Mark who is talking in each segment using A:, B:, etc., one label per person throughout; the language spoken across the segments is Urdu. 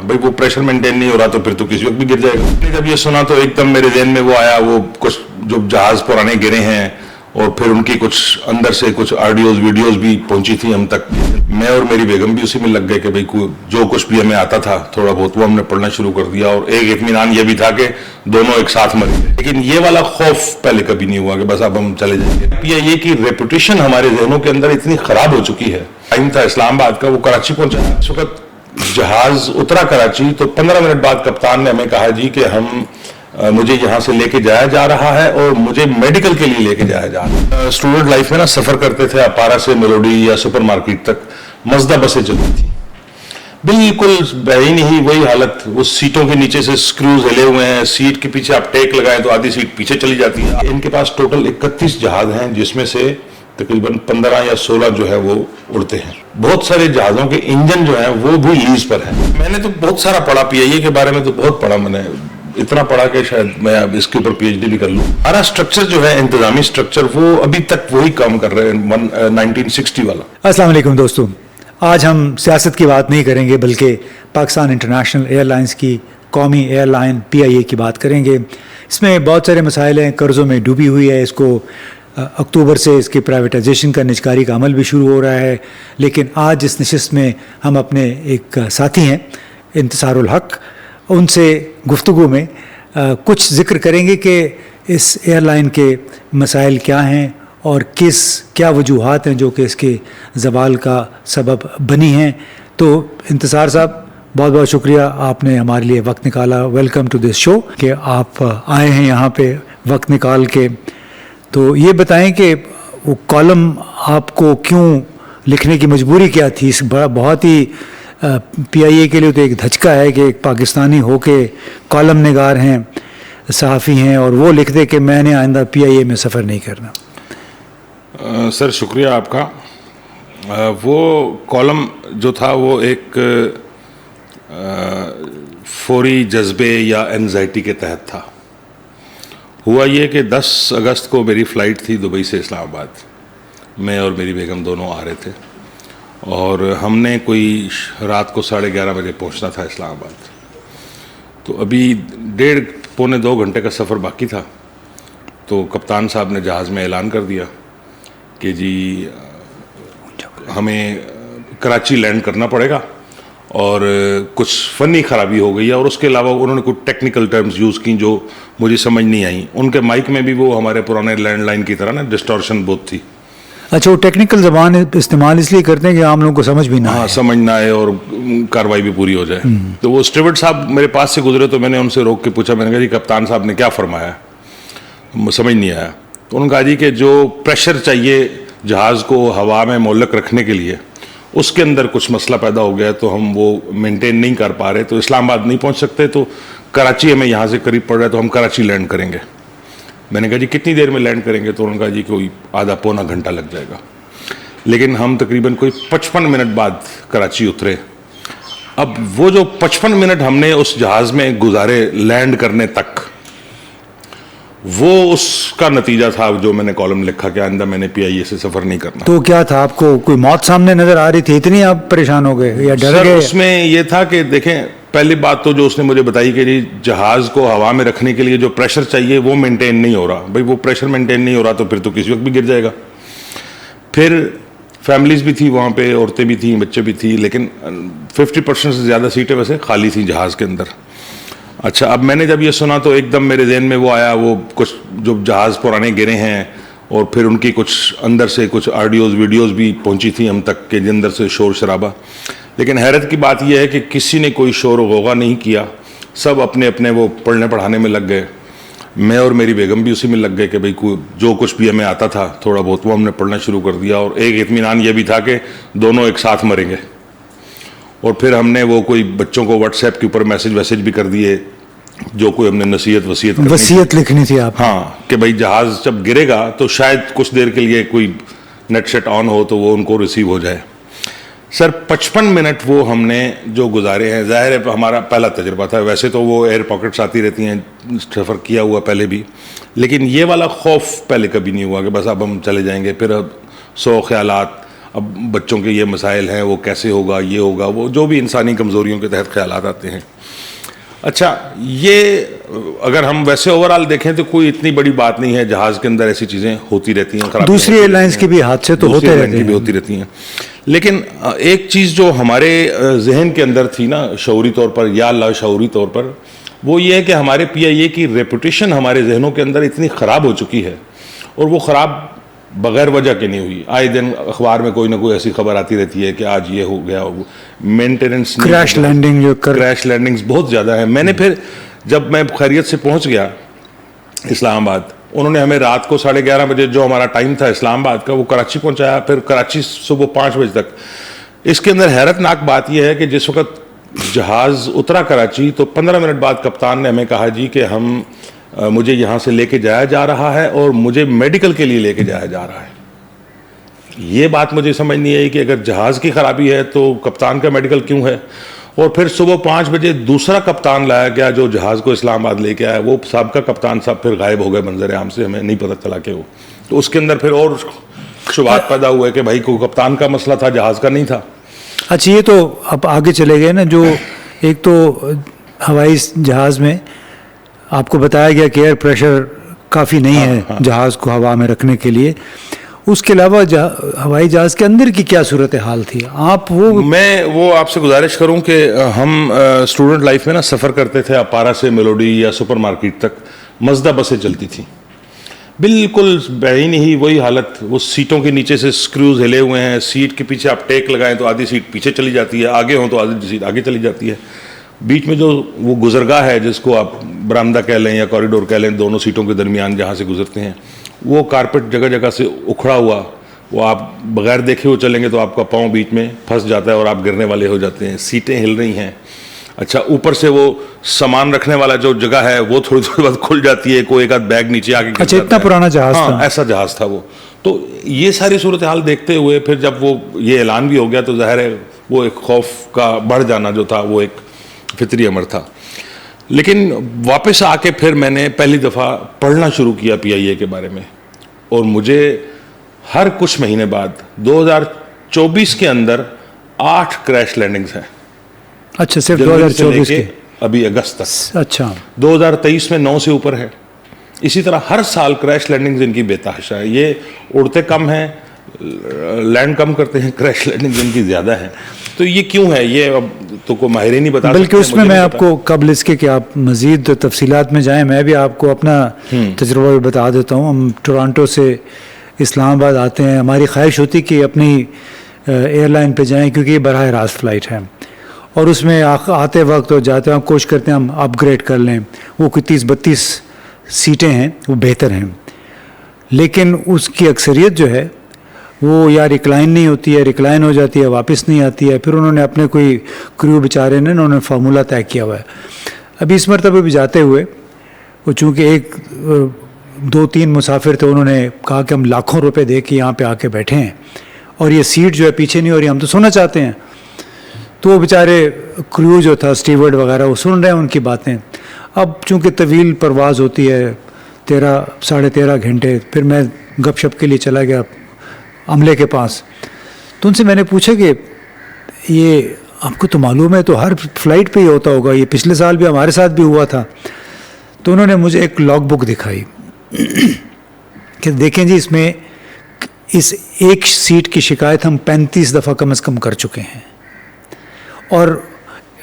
A: بھائی وہ پریشر مینٹین نہیں ہو رہا تو پھر تو کسی وقت بھی گر جائے گا. جب یہ سنا تو ایک دم میرے ذہن میں وہ آیا, وہ کچھ جو جہاز پرانے گرے ہیں اور پھر ان کی کچھ اندر سے کچھ آڈیوز ویڈیوز بھی پہنچی تھی ہم تک. میں اور میری بیگم بھی اسی میں لگ گئے کہ بھئی جو کچھ بھی ہمیں آتا تھا تھوڑا بہت وہ ہم نے پڑھنا شروع کر دیا, اور ایک اطمینان یہ بھی تھا کہ دونوں ایک ساتھ مریں گے. لیکن یہ والا خوف پہلے کبھی نہیں ہوا کہ بس اب ہم چلے جائیں گے. یہ کہ ریپوٹیشن ہمارے ذہنوں کے اندر اتنی خراب ہو چکی ہے. ٹائم تھا اسلام آباد کا, وہ کراچی پہنچا. اس وقت جہاز اترا کراچی تو 15 منٹ بعد کپتان نے ہمیں کہا جی کہ مجھے یہاں سے لے کے جایا جا رہا ہے اور مجھے میڈیکل کے لیے لے کے جایا جا رہا ہے. اسٹوڈنٹ لائف میں نا سفر کرتے تھے اپارا سے میلوڈی یا سپر مارکیٹ تک, مزدہ بسیں چلتی تھی, بالکل بہین ہی وہی حالت. وہ سیٹوں کے نیچے سے سکروز ہلے ہوئے ہیں, سیٹ کے پیچھے آپ ٹیک لگائیں تو آدھی سیٹ پیچھے چلی جاتی ہے. ان کے پاس ٹوٹل 31 جہاز ہیں جس میں سے تقریباً 15 یا 16 جو ہے وہ اڑتے ہیں. بہت سارے جہازوں کے انجن جو ہیں وہ بھی لیز پر ہیں. میں نے تو بہت سارا پڑھا, پی آئی اے کے بارے میں تو بہت پڑھا, میں نے اتنا پڑھا کہ شاید میں اب اس کے اوپر پی ایچ ڈی بھی کر لوں. ہمارا سٹرکچر جو ہے انتظامی سٹرکچر وہ ابھی تک وہی کام کر رہے ہیں 1960 والا.
B: السلام علیکم دوستو, آج ہم سیاست کی بات نہیں کریں گے بلکہ پاکستان انٹرنیشنل ایئر لائنز کی قومی ایئر لائن پی آئی اے کی بات کریں گے. اس میں بہت سارے مسائل ہیں, قرضوں میں ڈوبی ہوئی ہے. اس کو اکتوبر سے اس کی پرائیویٹائزیشن کا نجکاری کا عمل بھی شروع ہو رہا ہے. لیکن آج اس نشست میں ہم اپنے ایک ساتھی ہیں انتصار الحق, ان سے گفتگو میں کچھ ذکر کریں گے کہ اس ایئر لائن کے مسائل کیا ہیں اور کیا وجوہات ہیں جو کہ اس کے زوال کا سبب بنی ہیں. تو انتصار صاحب بہت بہت شکریہ, آپ نے ہمارے لیے وقت نکالا. ویلکم ٹو دس شو, کہ آپ آئے ہیں یہاں پہ وقت نکال کے. تو یہ بتائیں کہ وہ کالم آپ کو کیوں لکھنے کی مجبوری کیا تھی؟ اس بہت ہی پی آئی اے کے لیے تو ایک دھچکا ہے کہ ایک پاکستانی ہو کے کالم نگار ہیں, صحافی ہیں, اور وہ لکھ دے کہ میں نے آئندہ پی آئی اے میں سفر نہیں کرنا.
A: سر شکریہ آپ کا. وہ کالم جو تھا وہ ایک فوری جذبے یا انزائٹی کے تحت تھا. ہوا یہ کہ 10 اگست کو میری فلائٹ تھی دبئی سے اسلام آباد. میں اور میری بیگم دونوں آ رہے تھے اور ہم نے کوئی رات کو 11:30 بجے پہنچنا تھا اسلام آباد. تو ابھی 1.5-2 گھنٹے کا سفر باقی تھا. تو کپتان صاحب نے جہاز میں اعلان کر دیا کہ جی ہمیں کراچی لینڈ کرنا پڑے گا اور کچھ فنی خرابی ہو گئی ہے. اور اس کے علاوہ انہوں نے کچھ ٹیکنیکل ٹرمز یوز کی جو مجھے سمجھ نہیں آئیں. ان کے مائک میں بھی وہ ہمارے پرانے لینڈ لائن کی طرح نا ڈسٹورشن بہت تھی.
B: اچھا, وہ ٹیکنیکل زبان استعمال اس لیے کرتے ہیں کہ عام لوگوں کو سمجھ بھی نہ آئے.
A: ہاں, سمجھ نہ آئے اور کاروائی بھی پوری ہو جائے. تو وہ اسٹیورڈ صاحب میرے پاس سے گزرے تو میں نے ان سے روک کے پوچھا, میں نے کہا جی کپتان صاحب نے کیا فرمایا, سمجھ نہیں آیا. تو انہوں نے کہا جی کہ جو پریشر چاہیے جہاز کو ہوا میں معلق رکھنے کے لیے اس کے اندر کچھ مسئلہ پیدا ہو گیا تو ہم وہ مینٹین نہیں کر پا رہے, تو اسلام آباد نہیں پہنچ سکتے, تو کراچی ہمیں یہاں سے قریب پڑ رہا ہے تو ہم کراچی لینڈ کریں گے. میں نے کہا جی کتنی دیر میں لینڈ کریں گے؟ تو انہوں نے کہا جی کوئی آدھا-پونا گھنٹہ لگ جائے گا. لیکن ہم تقریباً کوئی 55 منٹ بعد کراچی اترے. اب وہ جو 55 منٹ ہم نے اس جہاز میں گزارے لینڈ کرنے تک, وہ اس کا نتیجہ تھا جو میں نے کالم لکھا کہ آئندہ میں نے پی آئی اے سے سفر نہیں کرنا.
B: تو کیا تھا, آپ کو کوئی موت سامنے نظر آ رہی تھی, اتنی آپ پریشان ہو گئے یا ڈر گئے؟
A: اس میں یہ تھا کہ دیکھیں, پہلی بات تو جو اس نے مجھے بتائی کہ جی جہاز کو ہوا میں رکھنے کے لیے جو پریشر چاہیے وہ مینٹین نہیں ہو رہا. بھئی وہ پریشر مینٹین نہیں ہو رہا تو پھر تو کسی وقت بھی گر جائے گا. پھر فیملیز بھی تھی وہاں پہ, عورتیں بھی تھیں, بچے بھی تھیں, لیکن 50% سے زیادہ سیٹیں ویسے خالی تھیں جہاز کے اندر. اچھا, اب میں نے جب یہ سنا تو ایک دم میرے ذہن میں وہ آیا, وہ کچھ جو جہاز پرانے گرے ہیں اور پھر ان کی کچھ اندر سے کچھ آڈیوز ویڈیوز بھی پہنچی تھیں ہم تک کہ اندر سے شور شرابہ. لیکن حیرت کی بات یہ ہے کہ کسی نے کوئی شور و غوغا نہیں کیا, سب اپنے اپنے وہ پڑھنے پڑھانے میں لگ گئے. میں اور میری بیگم بھی اسی میں لگ گئے کہ بھئی جو کچھ بھی ہمیں آتا تھا تھوڑا بہت وہ ہم نے پڑھنا شروع کر دیا, اور ایک اطمینان یہ بھی تھا کہ دونوں ایک ساتھ مریں گے. اور پھر ہم نے وہ کوئی بچوں کو واٹس ایپ کے اوپر میسج بھی کر دیے جو کوئی ہم نے وصیت
B: لکھنی تھی آپ.
A: ہاں, کہ بھئی جہاز جب گرے گا تو شاید کچھ دیر کے لیے کوئی نیٹ شٹ آن ہو تو وہ ان کو ریسیو ہو جائے. سر 55 منٹ وہ ہم نے جو گزارے ہیں, ظاہر ہے ہمارا پہلا تجربہ تھا. ویسے تو وہ ایئر پاکٹس آتی رہتی ہیں, سفر کیا ہوا پہلے بھی, لیکن یہ والا خوف پہلے کبھی نہیں ہوا کہ بس اب ہم چلے جائیں گے. پھر اب 100 خیالات. اب بچوں کے یہ مسائل ہیں, وہ کیسے ہوگا, یہ ہوگا, وہ جو بھی انسانی کمزوریوں کے تحت خیالات آتے ہیں. اچھا, یہ اگر ہم ویسے اوور آل دیکھیں تو کوئی اتنی بڑی بات نہیں ہے, جہاز کے اندر ایسی چیزیں ہوتی رہتی ہیں,
B: دوسری ایئر لائنس کی بھی حادثے تو ہوتے رہتے ہیں.
A: لیکن ایک چیز جو ہمارے ذہن کے اندر تھی نا شعوری طور پر یا لاشعوری طور پر, وہ یہ ہے کہ ہمارے PIA کی ریپوٹیشن ہمارے ذہنوں کے اندر اتنی خراب ہو چکی ہے, اور وہ خراب بغیر وجہ کے نہیں ہوئی. آئے دن اخبار میں کوئی نہ کوئی ایسی خبر آتی رہتی ہے کہ آج یہ ہو گیا, مینٹیننس,
B: کریش
A: لینڈنگز بہت زیادہ ہیں. میں نے پھر جب میں خیریت سے پہنچ گیا اسلام آباد, انہوں نے ہمیں رات کو 11:30 بجے جو ہمارا ٹائم تھا اسلام آباد کا, وہ کراچی پہنچایا, پھر کراچی صبح 5 بجے تک. اس کے اندر حیرت ناک بات یہ ہے کہ جس وقت جہاز اترا کراچی تو 15 منٹ بعد کپتان نے ہمیں کہا جی کہ مجھے یہاں سے لے کے جایا جا رہا ہے اور مجھے میڈیکل کے لیے لے کے جایا جا رہا ہے. یہ بات مجھے سمجھ نہیں آئی کہ اگر جہاز کی خرابی ہے تو کپتان کا میڈیکل کیوں ہے. اور پھر صبح 5 بجے دوسرا کپتان لایا گیا جو جہاز کو اسلام آباد لے کے آیا, وہ سابقہ کپتان صاحب پھر غائب ہو گئے منظر عام سے, ہمیں نہیں پتہ چلا کہ وہ, تو اس کے اندر پھر اور شبہات پیدا ہوئے کہ بھائی کوئی کپتان کا مسئلہ تھا, جہاز کا نہیں تھا.
B: اچھا, یہ تو اب آگے چلے گئے نا, جو ایک تو ہوائی جہاز میں آپ کو بتایا گیا کہ ایئر پریشر کافی نہیں ہے جہاز کو ہوا میں رکھنے کے لیے, اس کے علاوہ ہوائی جہاز کے اندر کی کیا صورتحال تھی؟
A: میں آپ سے گزارش کروں کہ ہم اسٹوڈنٹ لائف میں نا سفر کرتے تھے اپارا سے میلوڈی یا سپر مارکیٹ تک, مزدہ بسیں چلتی تھیں, بالکل بعین ہی وہی حالت, وہ سیٹوں کے نیچے سے سکریوز ہلے ہوئے ہیں, سیٹ کے پیچھے آپ ٹیک لگائیں تو آدھی سیٹ پیچھے چلی جاتی ہے, آگے ہوں تو آدھی سیٹ آگے چلی جاتی ہے, بیچ میں جو وہ گزرگاہ ہے جس کو آپ برآمدہ کہہ لیں یا کوریڈور کہہ لیں, دونوں سیٹوں کے درمیان جہاں سے گزرتے ہیں, وہ کارپیٹ جگہ جگہ سے اکھڑا ہوا, وہ آپ بغیر دیکھے وہ چلیں گے تو آپ کا پاؤں بیچ میں پھنس جاتا ہے اور آپ گرنے والے ہو جاتے ہیں, سیٹیں ہل رہی ہیں. اچھا, اوپر سے وہ سامان رکھنے والا جو جگہ ہے وہ تھوڑی بعد کھل جاتی ہے, کوئی ایک آدھ بیگ نیچے آ کے,
B: اچھا اتنا پرانا جہاز تھا,
A: ایسا جہاز تھا وہ. تو یہ ساری صورتحال دیکھتے ہوئے پھر جب وہ یہ اعلان بھی ہو گیا تو ظاہر ہے وہ ایک خوف کا بڑھ جانا جو تھا وہ ایک فطری امر تھا. لیکن واپس آ کے پھر میں نے پہلی دفعہ پڑھنا شروع کیا PIA کے بارے میں, اور مجھے ہر کچھ مہینے بعد 2024 کے اندر 8 کریش لینڈنگز ہیں.
B: اچھا, صرف 2024 کے
A: ابھی اگست تک.
B: اچھا,
A: 2023 میں 9 سے اوپر ہے. اسی طرح ہر سال کریش لینڈنگز ان کی بے تحاشا ہے. یہ اڑتے کم ہیں, لینڈ کم کرتے ہیں, کریش لینڈنگز ان کی زیادہ ہیں. تو یہ کیوں ہے, یہ اب تو کوئی ماہرین نہیں بتا سکتے.
B: بلکہ اس میں آپ کو قبل اس کے کہ آپ مزید تفصیلات میں جائیں, میں بھی آپ کو اپنا تجربہ بتا دیتا ہوں. ہم ٹورانٹو سے اسلام آباد آتے ہیں, ہماری خواہش ہوتی کہ اپنی ایئر لائن پہ جائیں کیونکہ یہ براہ راست فلائٹ ہے, اور اس میں آتے وقت اور جاتے وقت کوشش کرتے ہیں ہم اپ گریڈ کر لیں. وہ کوئی 30-32 سیٹیں ہیں, وہ بہتر ہیں, لیکن اس کی اکثریت جو ہے وہ یا ریکلائن نہیں ہوتی ہے, ریکلائن ہو جاتی ہے واپس نہیں آتی ہے. پھر انہوں نے اپنے کوئی کریو بیچارے نے انہوں نے فارمولہ طے کیا ہوا ہے. ابھی اس مرتبہ بھی جاتے ہوئے وہ چونکہ 2-3 مسافر تھے, انہوں نے کہا کہ ہم لاکھوں روپے دے کے یہاں پہ آ کے بیٹھے ہیں اور یہ سیٹ جو ہے پیچھے نہیں ہو رہی, ہم تو سونا چاہتے ہیں. تو وہ بیچارے کریو جو تھا اسٹیورڈ وغیرہ وہ سن رہے ہیں ان کی باتیں. اب چونکہ طویل پرواز ہوتی ہے 13-13.5 گھنٹے, پھر میں گپ شپ کے لیے چلا گیا عملے کے پاس, تو ان سے میں نے پوچھا کہ یہ آپ کو تو معلوم ہے تو ہر فلائٹ پہ ہی ہوتا ہوگا, یہ پچھلے سال بھی ہمارے ساتھ بھی ہوا تھا. تو انہوں نے مجھے ایک لاگ بک دکھائی کہ دیکھیں جی اس میں اس ایک سیٹ کی شکایت ہم 35 دفعہ کم از کم کر چکے ہیں, اور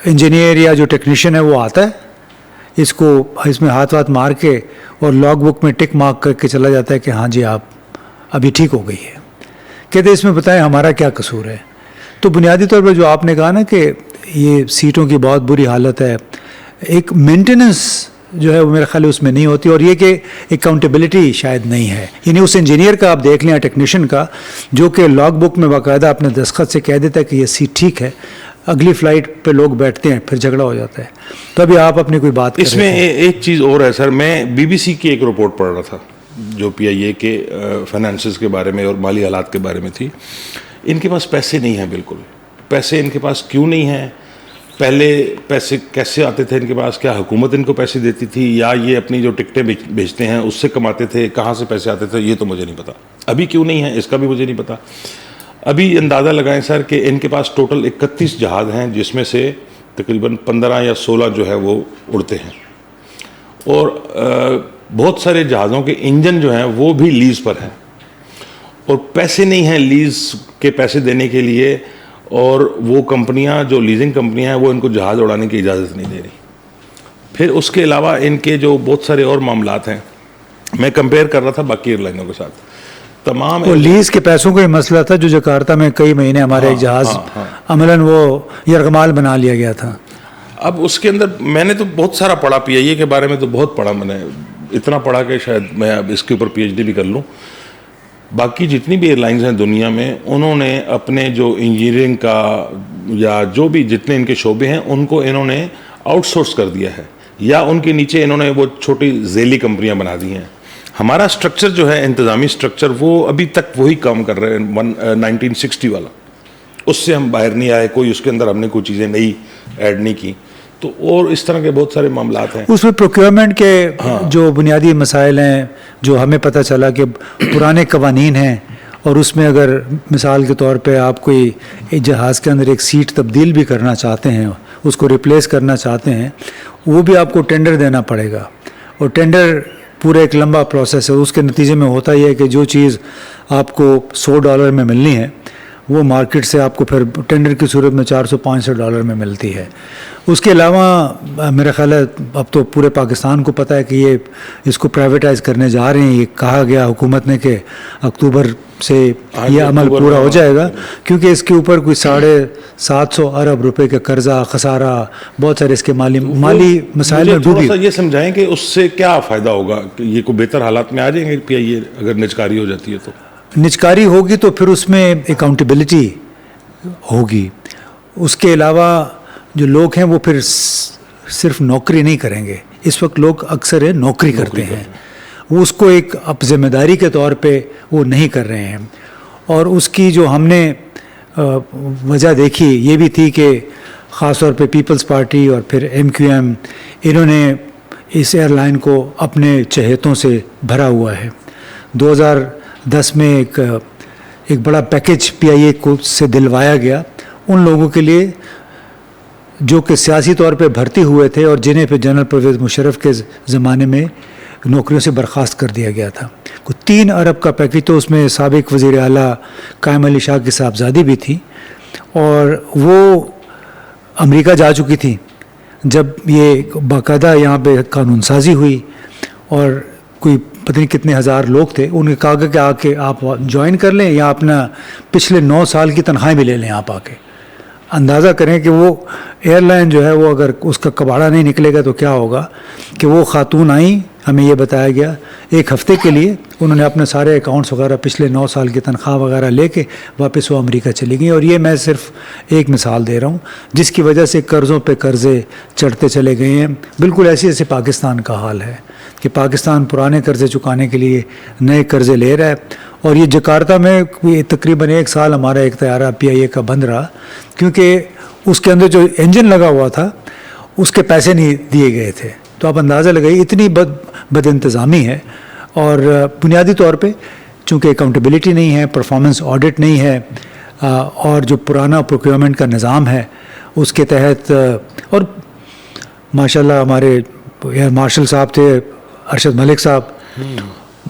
B: انجینئر یا جو ٹیکنیشین ہے وہ آتا ہے اس میں ہاتھ مار کے اور لاگ بک میں ٹک مارک کر کے چلا جاتا ہے کہ ہاں جی آپ ابھی ٹھیک ہو گئی ہے. کہتے اس میں بتائیں ہمارا کیا قصور ہے. تو بنیادی طور پر جو آپ نے کہا نا کہ یہ سیٹوں کی بہت بری حالت ہے, ایک مینٹیننس جو ہے وہ میرے خیال اس میں نہیں ہوتی, اور یہ کہ اکاؤنٹیبلٹی شاید نہیں ہے. یعنی اس انجینئر کا آپ دیکھ لیں, ٹیکنیشین کا, جو کہ لاگ بک میں باقاعدہ اپنے دستخط سے کہہ دیتا ہے کہ یہ سیٹ ٹھیک ہے, اگلی فلائٹ پہ لوگ بیٹھتے ہیں پھر جھگڑا ہو جاتا ہے. تو ابھی آپ اپنی کوئی بات
A: اس میں ایک چیز اور ہے سر, میں BBC کی ایک رپورٹ پڑھ رہا تھا جو PIA کے فائنانسز کے بارے میں اور مالی حالات کے بارے میں تھی. ان کے پاس پیسے نہیں ہیں, بالکل پیسے ان کے پاس کیوں نہیں ہیں, پہلے پیسے کیسے آتے تھے ان کے پاس, کیا حکومت ان کو پیسے دیتی تھی یا یہ اپنی جو ٹکٹیں بیچتے ہیں اس سے کماتے تھے, کہاں سے پیسے آتے تھے یہ تو مجھے نہیں پتا. ابھی کیوں نہیں ہے اس کا بھی مجھے نہیں پتا. ابھی اندازہ لگائیں سر کہ ان کے پاس ٹوٹل 31 جہاز ہیں جس میں سے تقریباً 15 یا 16 جو ہے وہ اڑتے ہیں, اور بہت سارے جہازوں کے انجن جو ہیں وہ بھی لیز پر ہیں, اور پیسے نہیں ہیں لیز کے پیسے دینے کے لیے, اور وہ کمپنیاں جو لیزنگ کمپنیاں ہیں وہ ان کو جہاز اڑانے کی اجازت نہیں دے رہی. پھر اس کے علاوہ ان کے جو بہت سارے اور معاملات ہیں, میں کمپیئر کر رہا تھا باقی ایئر لائنوں کے ساتھ, تمام
B: وہ لیز کے پیسوں کا یہ مسئلہ تھا جو جکارتا میں کئی مہینے ہمارے ایک جہاز عملاً وہ یرغمال بنا لیا گیا تھا.
A: اب اس کے اندر میں نے تو بہت سارا پڑھا, پی آئی اے کے بارے میں تو بہت پڑھا, میں نے اتنا پڑھا کہ شاید میں اب اس کے اوپر پی ایچ ڈی بھی کر لوں. باقی جتنی بھی ایئر لائنز ہیں دنیا میں, انہوں نے اپنے جو انجینئرنگ کا یا جو بھی جتنے ان کے شعبے ہیں ان کو انہوں نے آؤٹ سورس کر دیا ہے, یا ان کے نیچے انہوں نے وہ چھوٹی ذیلی کمپنیاں بنا دی ہیں. ہمارا سٹرکچر جو ہے انتظامی سٹرکچر وہ ابھی تک وہی کام کر رہے ہیں 1960 والا, اس سے ہم باہر نہیں آئے, کوئی اس کے اندر ہم نے کوئی چیزیں نئی ایڈ نہیں کی. تو اور اس طرح کے بہت سارے معاملات ہیں.
B: اس میں پروکیورمنٹ کے جو بنیادی مسائل ہیں جو ہمیں پتہ چلا کہ پرانے قوانین ہیں, اور اس میں اگر مثال کے طور پہ آپ کوئی جہاز کے اندر ایک سیٹ تبدیل بھی کرنا چاہتے ہیں, اس کو ریپلیس کرنا چاہتے ہیں, وہ بھی آپ کو ٹینڈر دینا پڑے گا, اور ٹینڈر پورا ایک لمبا پروسیس ہے. اس کے نتیجے میں ہوتا یہ ہے کہ جو چیز آپ کو $100 میں ملنی ہے وہ مارکیٹ سے آپ کو پھر ٹینڈر کی صورت میں $465 میں ملتی ہے. اس کے علاوہ میرا خیال ہے اب تو پورے پاکستان کو پتہ ہے کہ یہ اس کو پرائیویٹائز کرنے جا رہے ہیں. یہ کہا گیا حکومت نے کہ اکتوبر سے یہ عمل پورا ہو جائے گا, کیونکہ اس کے اوپر کوئی $750 ارب کا قرضہ, خسارہ, بہت سارے اس کے مالی مسائل میں ڈوبی.
A: تھوڑا سا یہ سمجھائیں کہ اس سے کیا فائدہ ہوگا, کہ یہ کوئی بہتر حالات میں آ جائیں گے پی آئی اے اگر نجکاری ہو جاتی ہے تو؟
B: نجکاری ہوگی تو پھر اس میں اکاؤنٹیبلٹی ہوگی. اس کے علاوہ جو لوگ ہیں وہ پھر صرف نوکری نہیں کریں گے. اس وقت لوگ اکثر نوکری کرتے ہیں, وہ اس کو ایک اب ذمہ داری کے طور پہ وہ نہیں کر رہے ہیں. اور اس کی جو ہم نے وجہ دیکھی یہ بھی تھی کہ خاص طور پہ پیپلز پارٹی اور پھر MQM, انہوں نے اس ایئر لائن کو اپنے چہیتوں سے بھرا ہوا ہے. 2010 میں ایک بڑا پیکج PIA کو سے دلوایا گیا ان لوگوں کے لیے جو کہ سیاسی طور پہ بھرتی ہوئے تھے اور جنہیں پہ جنرل پرویز مشرف کے زمانے میں نوکریوں سے برخاست کر دیا گیا تھا. کوئی 3 ارب کا پیکج, تو اس میں سابق وزیر اعلیٰ قائم علی شاہ کی صاحبزادی بھی تھی, اور وہ امریکہ جا چکی تھی جب یہ باقاعدہ یہاں پہ قانون سازی ہوئی, اور کوئی پتہ نہیں کتنے ہزار لوگ تھے. انہوں نے کہا کہ آ کے آپ جوائن کر لیں یا اپنا پچھلے 9 سال کی تنخواہیں بھی لے لیں آپ آ کے. اندازہ کریں کہ وہ ایئر لائن جو ہے وہ اگر اس کا کباڑا نہیں نکلے گا تو کیا ہوگا. کہ وہ خاتون آئیں, ہمیں یہ بتایا گیا, 1 ہفتے کے لیے انہوں نے اپنے سارے اکاؤنٹس وغیرہ پچھلے 9 سال کی تنخواہ وغیرہ لے کے واپس وہ امریکہ چلی گئیں. اور یہ میں صرف ایک مثال دے رہا ہوں جس کی وجہ سے قرضوں پہ قرضے چڑھتے چلے گئے ہیں. بالکل ایسے پاکستان کا حال ہے کہ پاکستان پرانے قرضے چکانے کے لیے نئے قرضے لے رہا ہے. اور یہ جکارتا میں تقریباً 1 سال ہمارا ایک طیارہ PIA کا بند رہا, کیونکہ اس کے اندر جو انجن لگا ہوا تھا اس کے پیسے نہیں دیے گئے تھے. تو آپ اندازہ لگائیے اتنی بد انتظامی ہے. اور بنیادی طور پہ چونکہ اکاؤنٹیبلٹی نہیں ہے, پرفارمنس آڈٹ نہیں ہے, اور جو پرانا پروکیورمنٹ کا نظام ہے اس کے تحت, اور ماشاءاللہ ہمارے ایئر مارشل صاحب تھے ارشد ملک صاحب,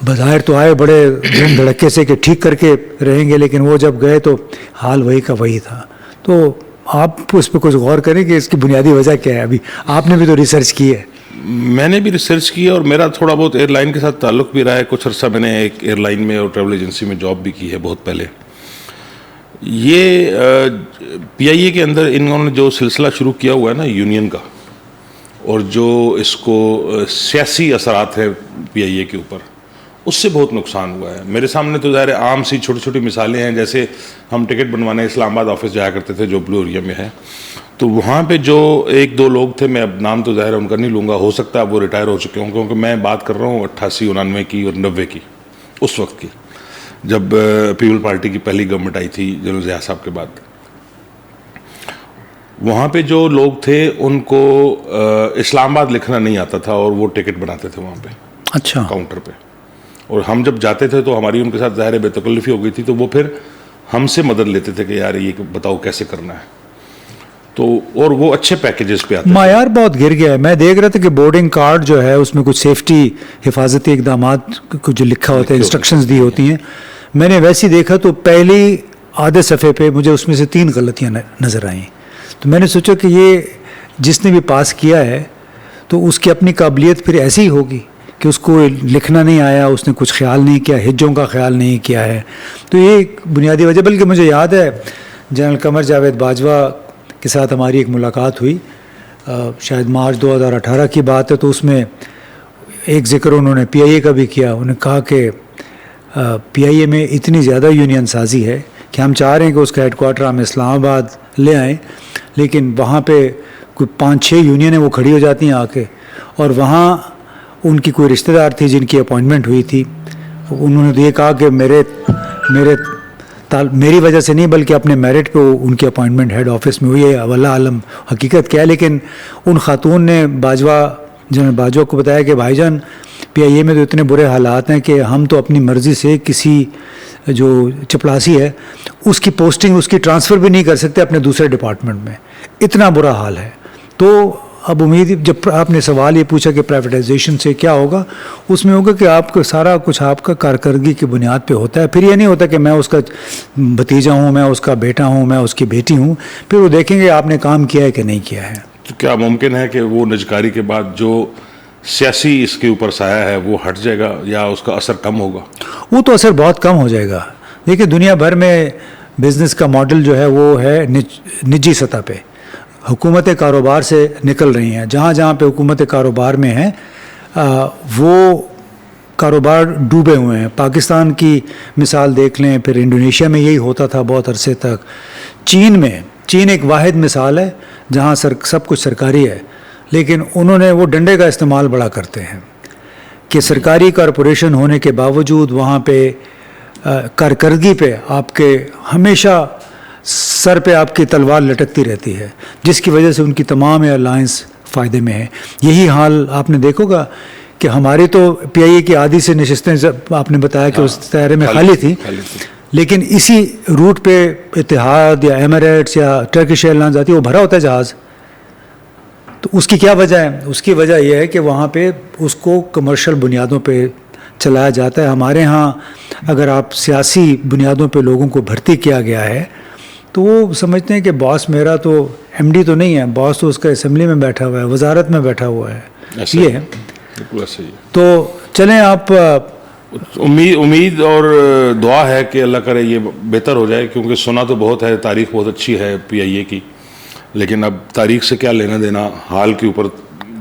B: بظاہر تو آئے بڑے دھوم دھڑکے سے کہ ٹھیک کر کے رہیں گے, لیکن وہ جب گئے تو حال وہی کا وہی تھا. تو آپ اس پہ کچھ غور کریں کہ اس کی بنیادی وجہ کیا ہے. ابھی آپ نے بھی تو ریسرچ کی ہے.
A: میں نے بھی ریسرچ کی اور میرا تھوڑا بہت ایئر لائن کے ساتھ تعلق بھی رہا ہے. کچھ عرصہ میں نے ایک ایئر لائن میں اور ٹریول ایجنسی میں جاب بھی کی ہے بہت پہلے. یہ PIA کے اندر انہوں نے جو سلسلہ شروع کیا ہوا ہے نا یونین کا, اور جو اس کو سیاسی اثرات ہیں PIA کے اوپر, اس سے بہت نقصان ہوا ہے. میرے سامنے تو ظاہر عام سی چھوٹی چھوٹی مثالیں ہیں, جیسے ہم ٹکٹ بنوانے اسلام آباد آفس جایا کرتے تھے جو بلو ایریا میں ہے, تو وہاں پہ جو 1-2 لوگ تھے, میں اب نام تو ظاہر ان کا نہیں لوں گا, ہو سکتا ہے اب وہ ریٹائر ہو چکے ہوں, کیونکہ میں بات کر رہا ہوں 88-89 کی اور 90 کی, اس وقت کی جب پیپل پارٹی کی پہلی گورنمنٹ آئی تھی جنرل ضیاء صاحب کے بعد. وہاں پہ جو لوگ تھے ان کو اسلام آباد لکھنا نہیں آتا تھا, اور وہ ٹکٹ بناتے تھے وہاں پہ
B: اچھا
A: کاؤنٹر پہ, اور ہم جب جاتے تھے تو ہماری ان کے ساتھ ظاہر بے تکلفی ہو گئی تھی, تو وہ پھر ہم سے مدد لیتے تھے کہ یار یہ بتاؤ کیسے کرنا ہے, تو اور وہ اچھے پیکیجز پہ آتے ہیں.
B: معیار بہت گر گیا ہے. میں دیکھ رہا تھا کہ بورڈنگ کارڈ جو ہے اس میں کچھ سیفٹی حفاظتی اقدامات کو جو لکھا ہوتا ہے, انسٹرکشنز دی ہوتی ہیں, میں نے ویسی دیکھا تو پہلی آدھے صفحے پہ مجھے اس میں سے 3 غلطیاں نظر آئیں. تو میں نے سوچا کہ یہ جس نے بھی پاس کیا ہے تو اس کی اپنی قابلیت پھر ایسی ہی ہوگی کہ اس کو لکھنا نہیں آیا, اس نے کچھ خیال نہیں کیا, ہجوں کا خیال نہیں کیا ہے. تو یہ ایک بنیادی وجہ. بلکہ مجھے یاد ہے جنرل قمر جاوید باجوہ کے ساتھ ہماری ایک ملاقات ہوئی, شاید مارچ 2018 کی بات ہے, تو اس میں ایک ذکر انہوں نے پی آئی اے کا بھی کیا. انہوں نے کہا کہ پی آئی اے میں اتنی زیادہ یونین سازی ہے کہ ہم چاہ رہے ہیں کہ اس کا ہیڈ کوارٹر ہم اسلام آباد لے آئیں, لیکن وہاں پہ کوئی 5-6 یونینیں وہ کھڑی ہو جاتی ہیں آ کے, اور وہاں ان کی کوئی رشتہ دار تھی جن کی اپوائنٹمنٹ ہوئی تھی. انہوں نے یہ کہا کہ میری وجہ سے نہیں بلکہ اپنے میرٹ پہ ان کی اپوائنٹمنٹ ہیڈ آفس میں ہوئی ہے. واللہ عالم حقیقت کیا ہے, لیکن ان خاتون نے جنرل باجوہ کو بتایا کہ بھائی جان پی آئی اے میں تو اتنے برے حالات ہیں کہ ہم تو اپنی مرضی سے کسی جو چپڑاسی ہے اس کی پوسٹنگ, اس کی ٹرانسفر بھی نہیں کر سکتے اپنے دوسرے ڈپارٹمنٹ میں. اتنا برا حال ہے. تو اب امید, جب آپ نے سوال یہ پوچھا کہ پرائیویٹائزیشن سے کیا ہوگا, اس میں ہوگا کہ آپ کو سارا کچھ آپ کا کارکردگی کی بنیاد پہ ہوتا ہے. پھر یہ نہیں ہوتا کہ میں اس کا بھتیجا ہوں, میں اس کا بیٹا ہوں, میں اس کی بیٹی ہوں. پھر وہ دیکھیں گے آپ نے کام کیا ہے کہ نہیں کیا ہے.
A: تو کیا ممکن ہے کہ وہ نجکاری کے بعد جو سیاسی اس کے اوپر سایہ ہے وہ ہٹ جائے گا یا اس کا اثر کم ہوگا؟
B: وہ تو اثر بہت کم ہو جائے گا. دیکھیے دنیا بھر میں بزنس کا ماڈل جو ہے وہ ہے نجی سطح پہ. حکومتیں کاروبار سے نکل رہی ہیں. جہاں جہاں پہ حکومتیں کاروبار میں ہیں وہ کاروبار ڈوبے ہوئے ہیں. پاکستان کی مثال دیکھ لیں, پھر انڈونیشیا میں یہی ہوتا تھا بہت عرصے تک. چین ایک واحد مثال ہے جہاں سب کچھ سرکاری ہے, لیکن انہوں نے وہ ڈنڈے کا استعمال بڑا کرتے ہیں کہ سرکاری کارپوریشن ہونے کے باوجود وہاں پہ کارکردگی پہ آپ کے ہمیشہ سر پہ آپ کی تلوار لٹکتی رہتی ہے, جس کی وجہ سے ان کی تمام ایئر لائنس فائدے میں ہیں. یہی حال آپ نے دیکھو گا کہ ہماری تو پی آئی اے کی آدھی سے نشستیں آپ نے بتایا کہ اس طیارے میں خالی تھی, لیکن اسی روٹ پہ اتحاد یا ایمریٹس یا ٹرکش ایئر لائنز آتی ہے, وہ بھرا ہوتا ہے جہاز. تو اس کی کیا وجہ ہے؟ اس کی وجہ یہ ہے کہ وہاں پہ اس کو کمرشل بنیادوں پہ چلایا جاتا ہے. ہمارے ہاں اگر آپ سیاسی بنیادوں پہ لوگوں کو بھرتی کیا گیا ہے تو وہ سمجھتے ہیں کہ باس میرا تو ایم ڈی تو نہیں ہے, باس تو اس کا اسمبلی میں بیٹھا ہوا ہے, وزارت میں بیٹھا ہوا ہے. یہ ہے. تو چلیں آپ,
A: امید اور دعا ہے کہ اللہ کرے یہ بہتر ہو جائے, کیونکہ سنا تو بہت ہے, تاریخ بہت اچھی ہے پی آئی اے کی, لیکن اب تاریخ سے کیا لینا دینا. حال کے اوپر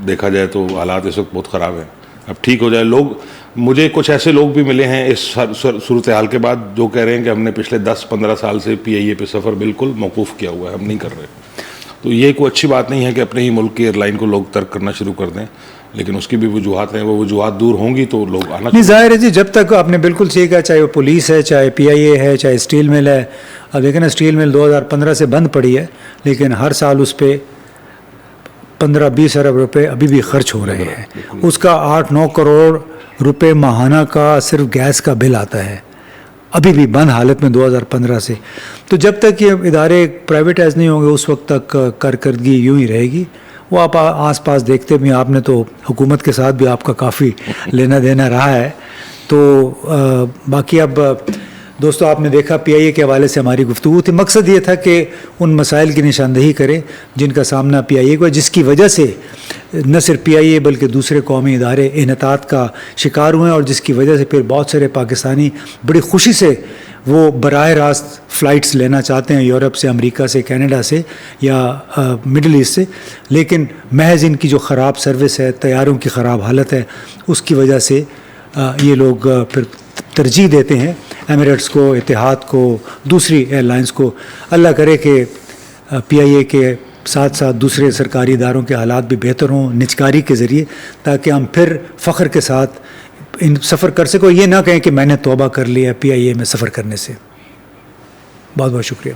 A: دیکھا جائے تو حالات اس وقت بہت خراب ہیں. اب ٹھیک ہو جائے. مجھے کچھ ایسے لوگ بھی ملے ہیں اس صورتحال کے بعد جو کہہ رہے ہیں کہ ہم نے پچھلے 10-15 سال سے پی آئی اے پہ سفر بالکل موقوف کیا ہوا ہے, ہم نہیں کر رہے. تو یہ کوئی اچھی بات نہیں ہے کہ اپنے ہی ملک کی ایئر لائن کو لوگ ترک کرنا شروع کر دیں, لیکن اس کی بھی وجوہات ہیں. وہ وجوہات دور ہوں گی تو لوگ آنا
B: نہیں. ظاہر ہے جی, جب تک آپ نے بالکل صحیح کہا, چاہے وہ پولیس ہے, چاہے پی آئی اے ہے, چاہے اسٹیل مل ہے. اب دیکھیں نا, اسٹیل مل 2015 سے بند پڑی ہے, لیکن ہر سال اس پہ 15-20 ارب روپے ابھی بھی خرچ ہو رہے ہیں. اس کا 8-9 کروڑ روپے ماہانہ کا صرف گیس کا بل آتا ہے, ابھی بھی بند حالت میں 2015 سے. تو جب تک یہ ادارے پرائیویٹائز نہیں ہوں گے اس وقت تک کارکردگی یوں ہی رہے گی. وہ آپ آس پاس دیکھتے بھی, آپ نے تو حکومت کے ساتھ بھی آپ کا کافی لینا دینا رہا ہے. تو باقی اب دوستو آپ نے دیکھا پی آئی اے کے حوالے سے ہماری گفتگو تھی. مقصد یہ تھا کہ ان مسائل کی نشاندہی کرے جن کا سامنا پی آئی اے کو ہے, جس کی وجہ سے نہ صرف پی آئی اے بلکہ دوسرے قومی ادارے انحطاط کا شکار ہوئے ہیں, اور جس کی وجہ سے پھر بہت سارے پاکستانی بڑی خوشی سے وہ براہ راست فلائٹس لینا چاہتے ہیں یورپ سے, امریکہ سے, کینیڈا سے یا مڈل ایسٹ سے, لیکن محض ان کی جو خراب سروس ہے, طیاروں کی خراب حالت ہے, اس کی وجہ سے یہ لوگ پھر ترجیح دیتے ہیں ایمریٹس کو, اتحاد کو, دوسری ایئر لائنس کو. اللہ کرے کہ پی آئی اے کے ساتھ ساتھ دوسرے سرکاری اداروں کے حالات بھی بہتر ہوں نجکاری کے ذریعے, تاکہ ہم پھر فخر کے ساتھ ان سفر کر سکو. یہ نہ کہیں کہ میں نے توبہ کر لیا پی آئی اے میں سفر کرنے سے. بہت بہت شکریہ.